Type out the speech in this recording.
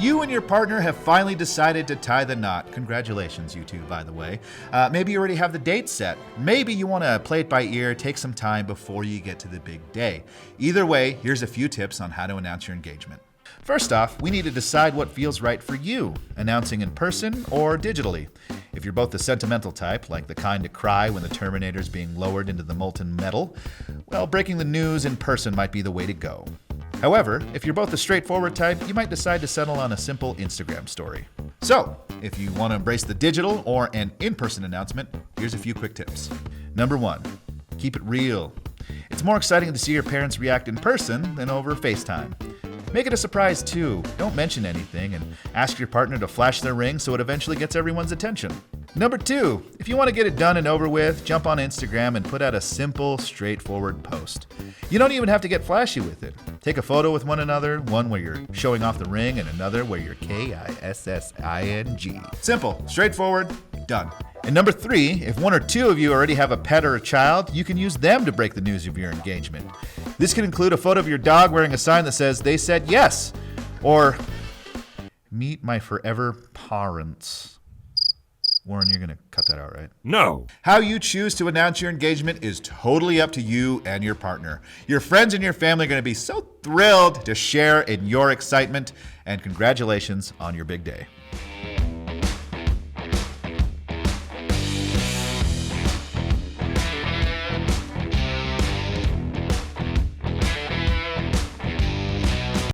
You and your partner have finally decided to tie the knot. Congratulations, you two, by the way. Maybe you already have the date set. Maybe you want to play it by ear, take some time before you get to the big day. Either way, here's a few tips on how to announce your engagement. First off, we need to decide what feels right for you, announcing in person or digitally. If you're both the sentimental type, like the kind to cry when the Terminator's being lowered into the molten metal, well, breaking the news in person might be the way to go. However, if you're both the straightforward type, you might decide to settle on a simple Instagram story. So, if you want to embrace the digital or an in-person announcement, here's a few quick tips. Number 1, keep it real. It's more exciting to see your parents react in person than over FaceTime. Make it a surprise too. Don't mention anything and ask your partner to flash their ring so it eventually gets everyone's attention. Number 2, if you want to get it done and over with, jump on Instagram and put out a simple, straightforward post. You don't even have to get flashy with it. Take a photo with one another, one where you're showing off the ring and another where you're KISSING. Simple, straightforward, done. And number 3, if one or two of you already have a pet or a child, you can use them to break the news of your engagement. This can include a photo of your dog wearing a sign that says, "They said yes," or "Meet my forever parents." Warren, you're going to cut that out, right? No. How you choose to announce your engagement is totally up to you and your partner. Your friends and your family are going to be so thrilled to share in your excitement, and congratulations on your big day.